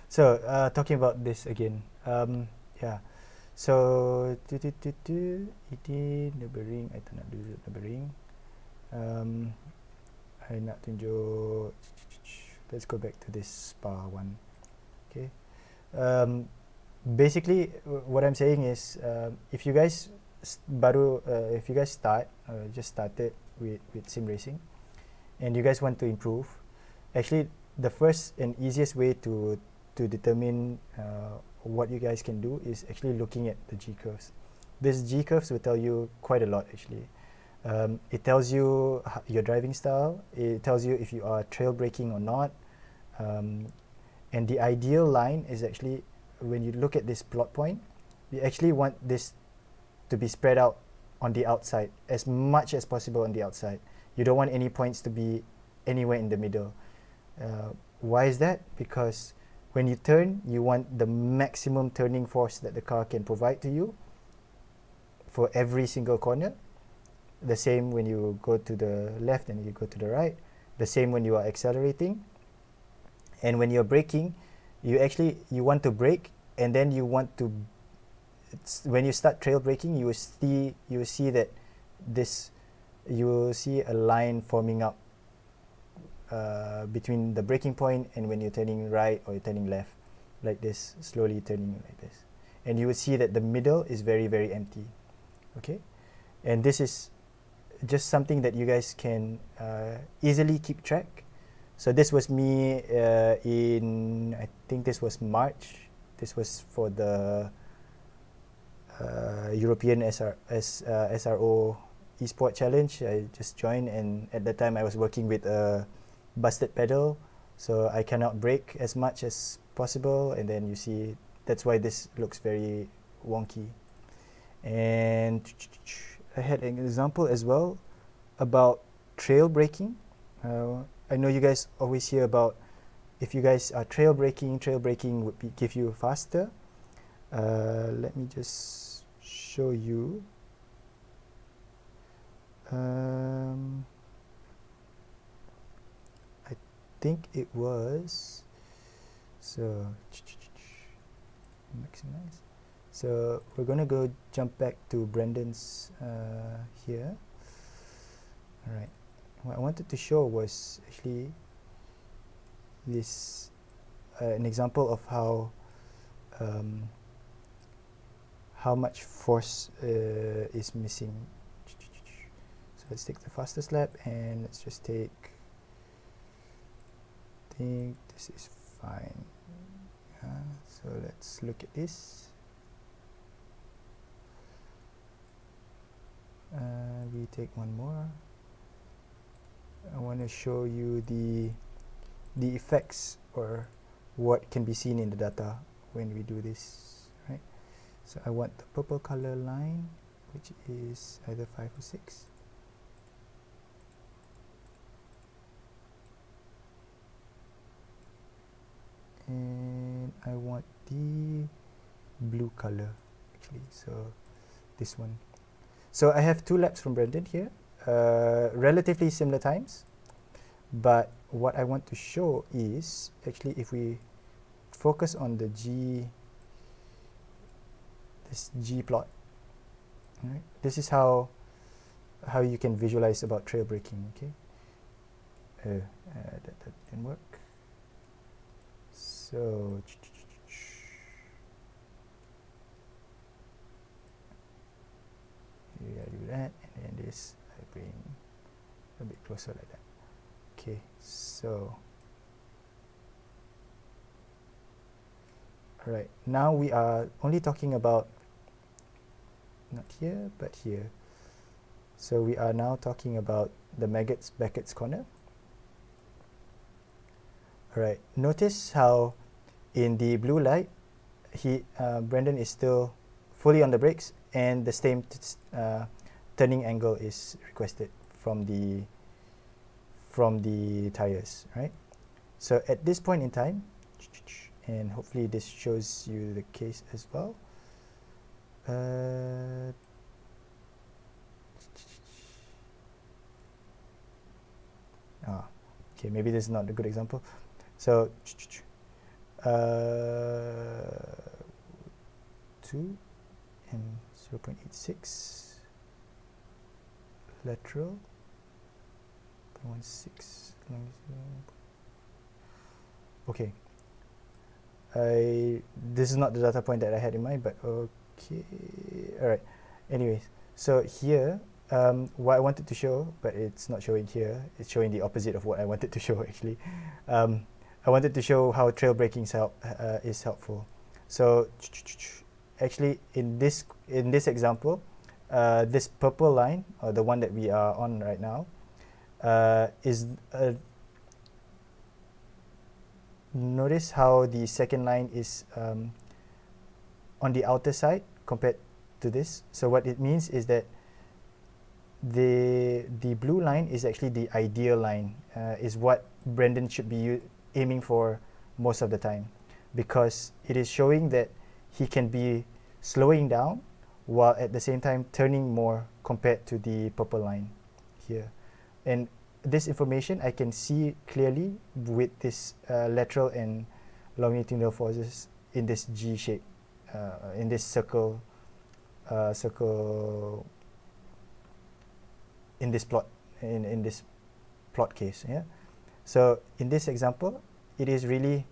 So talking about this again. Yeah. So ini numbering. I tak nak do numbering. I nak tunjuk. Let's go back to this spa one. Okay. Basically, what I'm saying is, if you guys if you guys just started with sim racing, and you guys want to improve, actually the first and easiest way to determine what you guys can do is actually looking at the G curves. These G curves will tell you quite a lot actually. It tells you your driving style. It tells you if you are trail braking or not. And the ideal line is actually, when you look at this plot point, you actually want this to be spread out on the outside as much as possible on the outside. You don't want any points to be anywhere in the middle. Why is that? Because when you turn, you want the maximum turning force that the car can provide to you for every single corner. The same when you go to the left and you go to the right. The same when you are accelerating. And when you're braking, you want to brake, and then you want to, when you start trail braking, you will see that you will see a line forming up between the braking point and when you're turning right or you're turning left, like this, slowly turning like this. And you will see that the middle is very, very empty. Okay? And this is just something that you guys can easily keep track. So this was me in, I think this was March. This was for the European SRO Esport Challenge. I just joined, and at that time I was working with a busted pedal, so I cannot brake as much as possible, and then you see that's why this looks very wonky. And I had an example as well about trail braking. I know you guys always hear about, if you guys are trail braking would give you faster. Let me just show you. I think it was, so maximize. So we're gonna go jump back to Brendan's here. All right. What I wanted to show was actually this an example of how much force is missing. So let's take the fastest lap, and let's just take, I think this is fine. So let's look at this. We take one more. I want to show you the effects, or what can be seen in the data when we do this, right? So I want the purple color line, which is either 5 or 6. And I want the blue color actually, so this one. So I have 2 laps from Brendan here, relatively similar times, but what I want to show is actually, if we focus on the this G plot, right? This is how you can visualize about trail braking. Okay, that didn't work. So I do that, and then this I bring a bit closer like that. Okay, so all right, now we are only talking about not here but here. So we are now talking about the Beckett's corner. All right, notice how in the blue light Brendan is still fully on the brakes, and the same turning angle is requested from the tires, right? So at this point in time, and hopefully this shows you the case as well. Okay, maybe this is not a good example. So 2 and 0.86 lateral 0.16 okay. This is not the data point that I had in mind, but okay, all right. Anyways, so here what I wanted to show, but it's not showing here, it's showing the opposite of what I wanted to show actually. I wanted to show how trail breaking is helpful. So actually in this example, this purple line, or the one that we are on right now, is notice how the second line is on the outer side compared to this. So what it means is that the blue line is actually the ideal line, is what Brendan should be aiming for most of the time, because it is showing that he can be slowing down while at the same time turning more compared to the purple line here. And this information I can see clearly with this lateral and longitudinal forces in this G shape, in this circle in this plot, in this plot case. Yeah. So in this example, it is really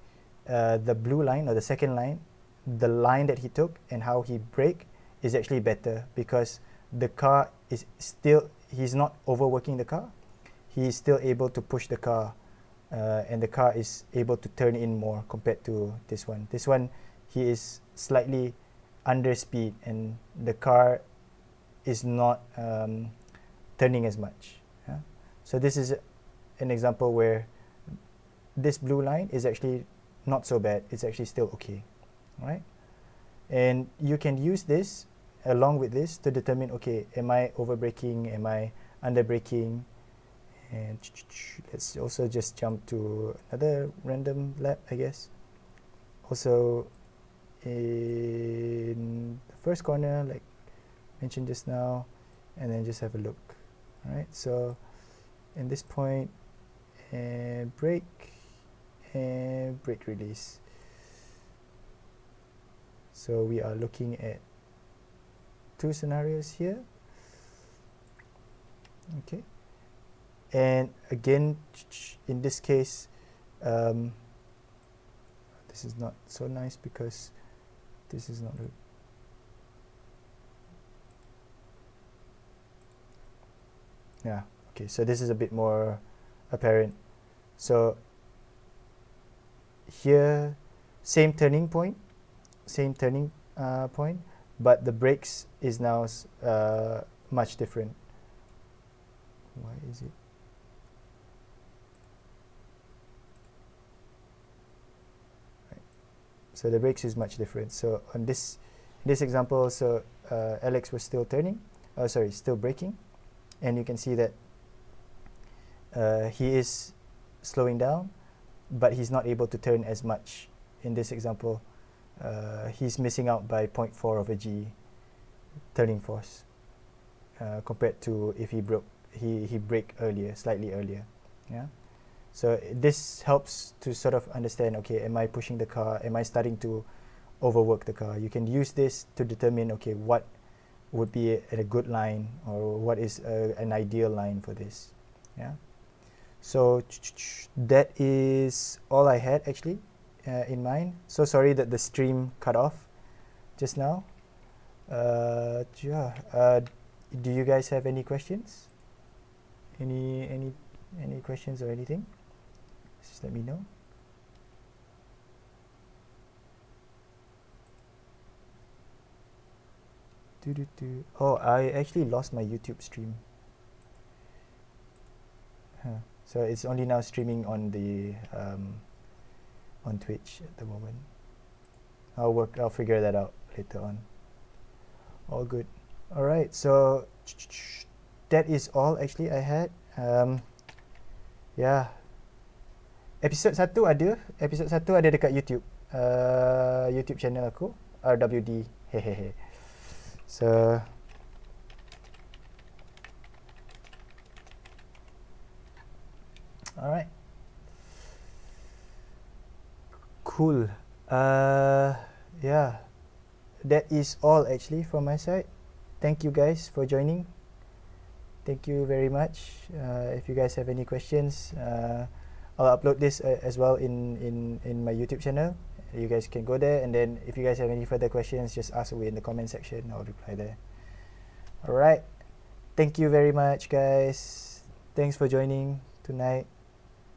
the blue line, or the second line, the line that he took and how he brake is actually better, because the car is still, he's not overworking the car. He is still able to push the car, and the car is able to turn in more compared to this one. This one, he is slightly under speed, and the car is not turning as much. Yeah? So this is an example where this blue line is actually not so bad. It's actually still okay, right? And you can use this along with this to determine, okay, am I over braking? Am I under braking? And let's also just jump to another random lap, I guess. Also in the first corner, like mentioned just now, and then just have a look. All right, so in this point, and brake release. So we are looking at two scenarios here. Okay. And again, in this case, this is not so nice because this is not a yeah, okay, so this is a bit more apparent. So here, same turning point, but the brakes is now much different. Why is it? Right. So the brakes is much different. So on this example, so Alex was still turning, still braking, and you can see that he is slowing down, but he's not able to turn as much. In this example, he's missing out by 0.4 of a G turning force compared to if he brake earlier, slightly earlier. Yeah. So this helps to sort of understand, okay, am I pushing the car? Am I starting to overwork the car? You can use this to determine, okay, what would be a good line, or what is an ideal line for this. Yeah. So that is all I had actually in mind. So sorry that the stream cut off just now. Do you guys have any questions? Any questions or anything? Just let me know. Oh, I actually lost my YouTube stream. So it's only now streaming on the on Twitch at the moment. I'll figure that out later on. All good. All right, so that is all actually I had. Yeah. Episode 1 ada dekat YouTube. YouTube channel aku, RWD. Hehehe. So all right. Cool. Yeah, that is all actually from my side. Thank you guys for joining. Thank you very much. If you guys have any questions, I'll upload this as well in my YouTube channel. You guys can go there, and then if you guys have any further questions, just ask away in the comment section. I'll reply there. Alright. Thank you very much, guys. Thanks for joining tonight.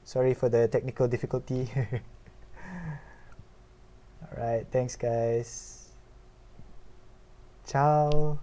Sorry for the technical difficulty. Alright, thanks guys. Ciao.